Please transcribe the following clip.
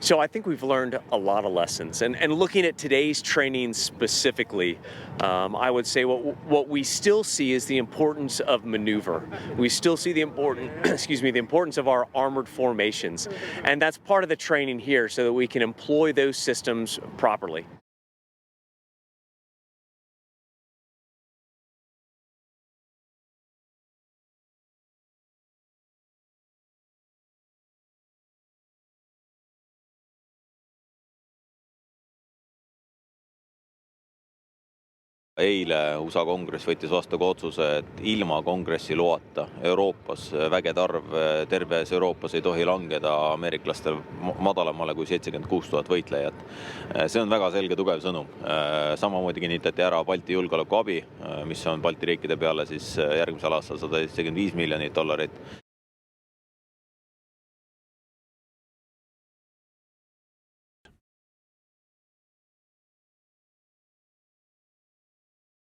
So I think we've learned a lot of lessons, and looking at today's training specifically, I would say what we still see is the importance of maneuver. We still see the important, excuse me, the importance of our armored formations, and that's part of the training here, so that we can employ those systems properly. Eile USA kongress võttis vastu ka otsuse, et ilma kongressi loata Euroopas vägede arv terves Euroopas ei tohi langeda ameeriklastel madalamale kui 76 000 võitlejat. See on väga selge tugev sõnum. Samamoodi kinnitati ära Balti julgeolekuabi, mis on Balti riikide peale siis järgmisel aastal $175 miljonit.